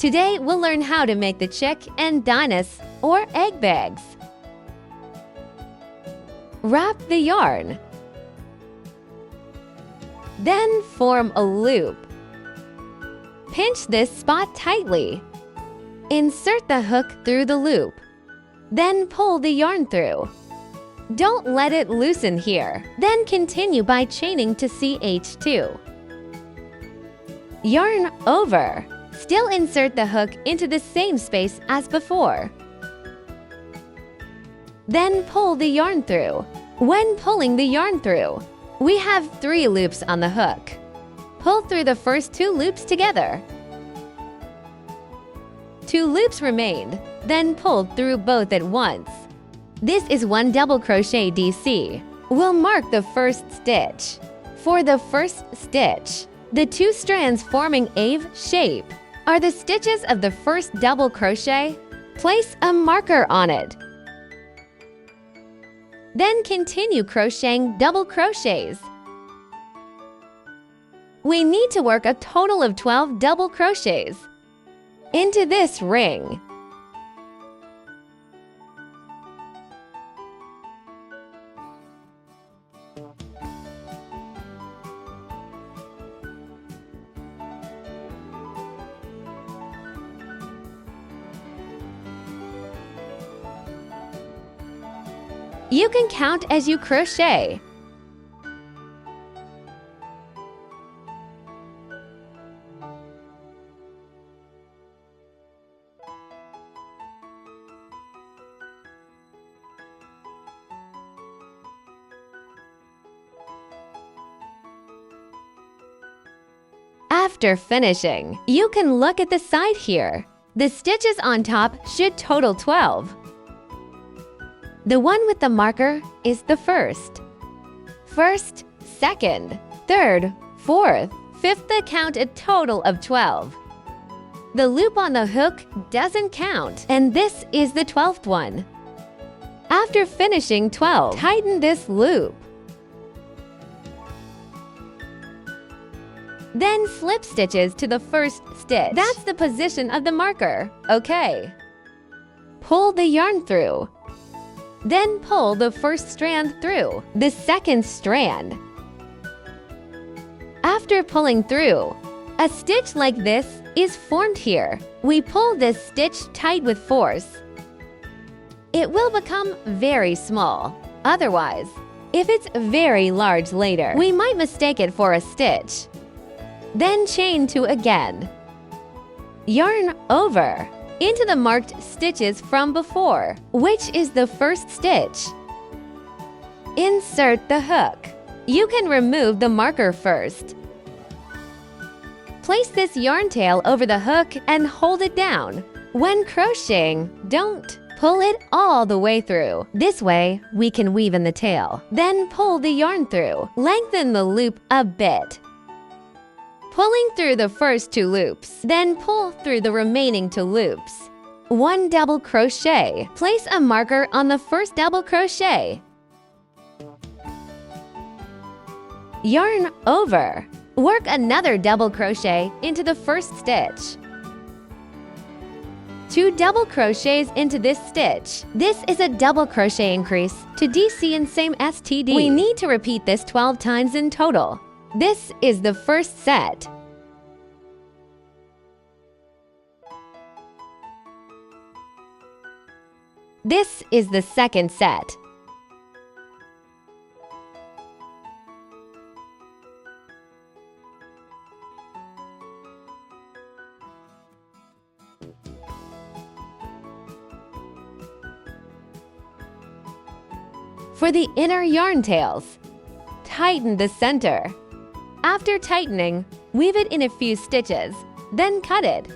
Today, we'll learn how to make the chick and dinosaur or egg bags. Wrap the yarn. Then form a loop. Pinch this spot tightly. Insert the hook through the loop. Then pull the yarn through. Don't let it loosen here. Then continue by chaining to CH2. Yarn over. Still insert the hook into the same space as before. Then pull the yarn through. When pulling the yarn through, we have 3 loops on the hook. Pull through the first 2 loops together. 2 loops remained, then pull through both at once. This is 1 double crochet DC. We'll mark the first stitch. For the first stitch, the 2 strands forming Ave shape are the stitches of the first double crochet. Place a marker on it. Then continue crocheting double crochets. We need to work a total of 12 double crochets into this ring. You can count as you crochet. After finishing, you can look at the side here. The stitches on top should total 12. The one with the marker is the first. First, second, third, fourth, fifth count a total of 12. The loop on the hook doesn't count, and this is the 12th one. After finishing 12, tighten this loop. Then slip stitches to the first stitch. That's the position of the marker. Okay. Pull the yarn through. Then pull the first strand through the second strand. After pulling through, a stitch like this is formed here. We pull this stitch tight with force. It will become very small. Otherwise, if it's very large later, we might mistake it for a stitch. Then chain 2 again. Yarn over into the marked stitches from before, which is the first stitch. Insert the hook. You can remove the marker first. Place this yarn tail over the hook and hold it down. When crocheting, don't pull it all the way through. This way, we can weave in the tail. Then pull the yarn through. Lengthen the loop a bit. Pulling through the first 2 loops, then pull through the remaining 2 loops. 1 double crochet. Place a marker on the first double crochet. Yarn over. Work another double crochet into the first stitch. 2 double crochets into this stitch. This is a double crochet increase to DC and same STD. We need to repeat this 12 times in total. This is the first set. This is the second set. For the inner yarn tails, tighten the center. After tightening, weave it in a few stitches, then cut it.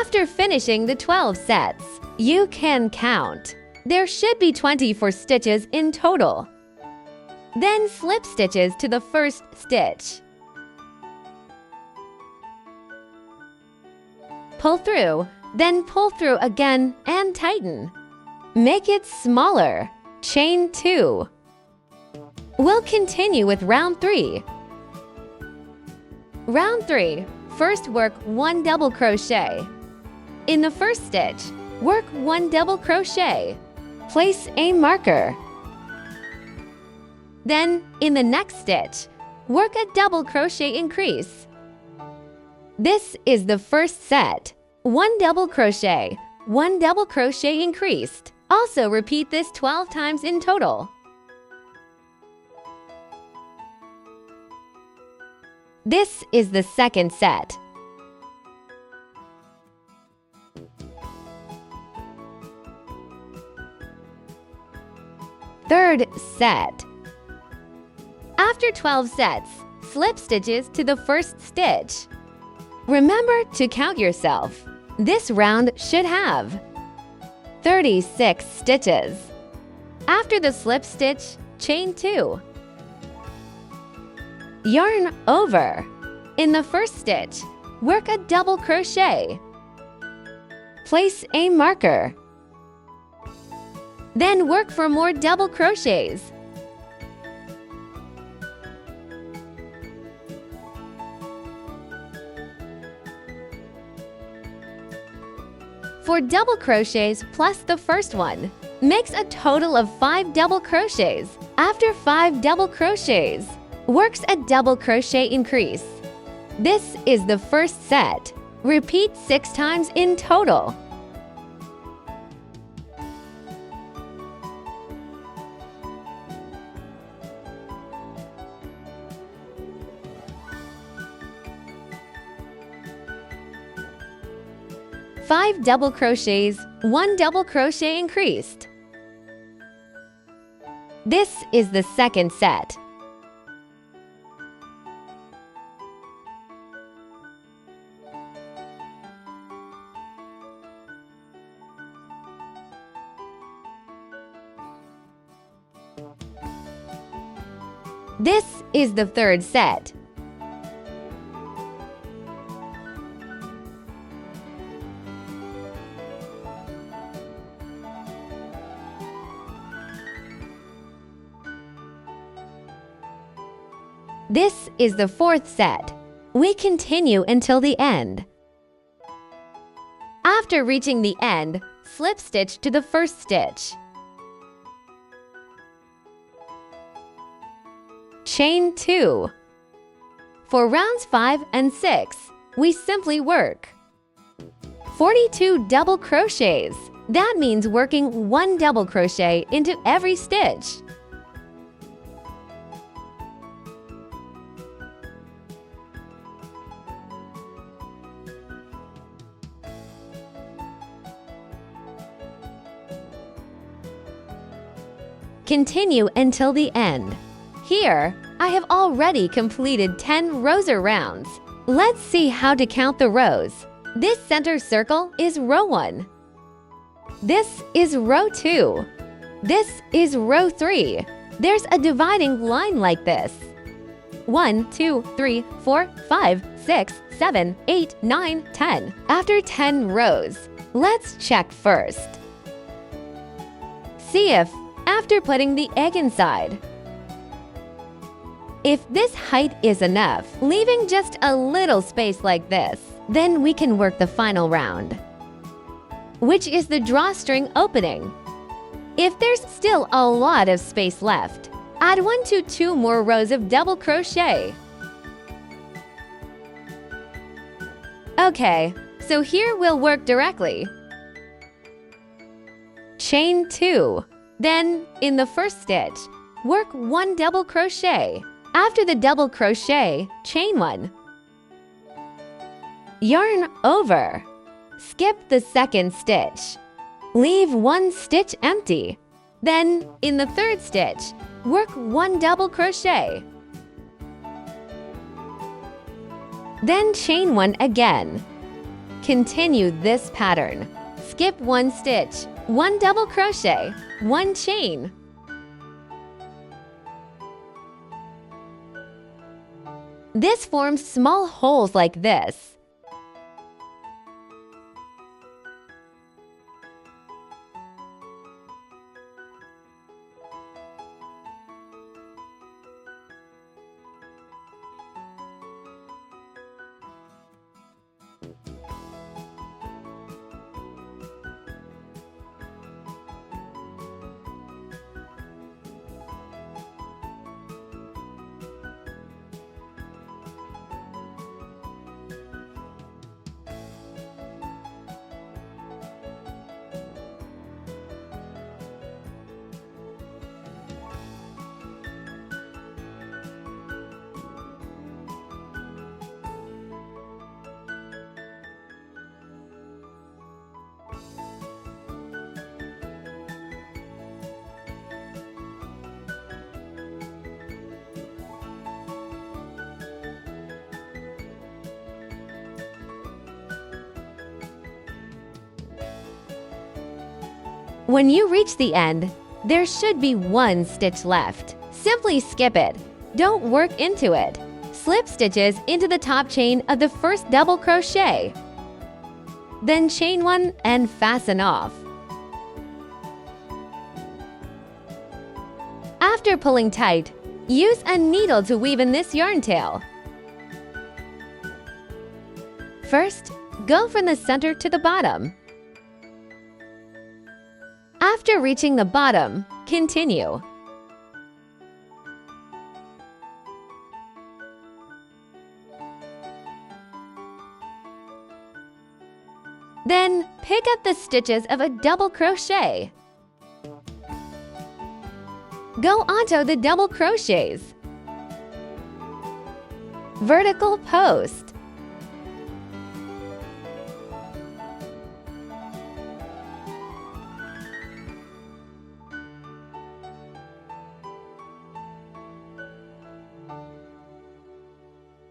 After finishing the 12 sets, you can count. There should be 24 stitches in total. Then slip stitches to the first stitch. Pull through, then pull through again and tighten. Make it smaller. Chain 2. We'll continue with round 3. Round 3. First work 1 double crochet. In the first stitch, work 1 double crochet. Place a marker. Then, in the next stitch, work a double crochet increase. This is the first set. 1 double crochet, 1 double crochet increased. Also repeat this 12 times in total. This is the second set. Third set. After 12 sets, slip stitches to the first stitch. Remember to count yourself. This round should have 36 stitches. After the slip stitch, chain 2. Yarn over. In the first stitch, work a double crochet. Place a marker. Then work for more double crochets. For double crochets plus the first one, makes a total of 5 double crochets. After 5 double crochets, works a double crochet increase. This is the first set. Repeat 6 times in total. Five double crochets, 1 double crochet increased. This is the second set. This is the third set. This is the fourth set. We continue until the end. After reaching the end, slip stitch to the first stitch. Chain 2. For rounds 5 and 6, we simply work 42 double crochets. That means working 1 double crochet into every stitch. Continue until the end. Here, I have already completed 10 rows or rounds. Let's see how to count the rows. This center circle is row 1. This is row 2. This is row 3. There's a dividing line like this. 1, 2, 3, 4, 5, 6, 7, 8, 9, 10. After 10 rows, let's check first. See if after putting the egg inside. If this height is enough, leaving just a little space like this, then we can work the final round, which is the drawstring opening. If there's still a lot of space left, add 1 to 2 more rows of double crochet. Okay, so here we'll work directly. Chain 2. Then, in the first stitch, work 1 double crochet. After the double crochet, chain 1. Yarn over. Skip the second stitch. Leave 1 stitch empty. Then, in the third stitch, work 1 double crochet. Then chain 1 again. Continue this pattern. Skip 1 stitch, 1 double crochet, 1 chain. This forms small holes like this. When you reach the end, there should be 1 stitch left. Simply skip it. Don't work into it. Slip stitches into the top chain of the first double crochet. Then chain 1 and fasten off. After pulling tight, use a needle to weave in this yarn tail. First, go from the center to the bottom. After reaching the bottom, continue. Then, pick up the stitches of a double crochet. Go onto the double crochets. Vertical post.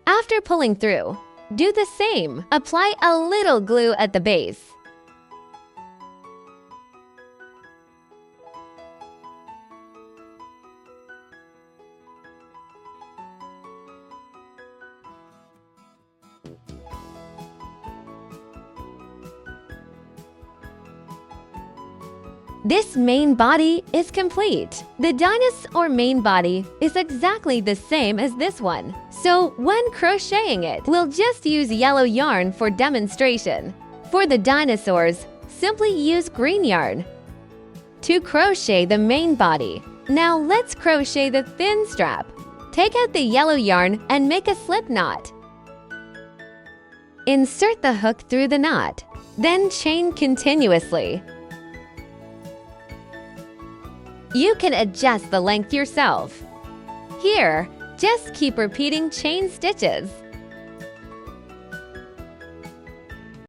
After pulling through, do the same. Apply a little glue at the base. This main body is complete. The Dinosaur main body is exactly the same as this one. So when crocheting it, we'll just use yellow yarn for demonstration. For the dinosaurs, simply use green yarn. To crochet the main body, now let's crochet the thin strap. Take out the yellow yarn and make a slip knot. Insert the hook through the knot, then chain continuously. You can adjust the length yourself. Here, just keep repeating chain stitches.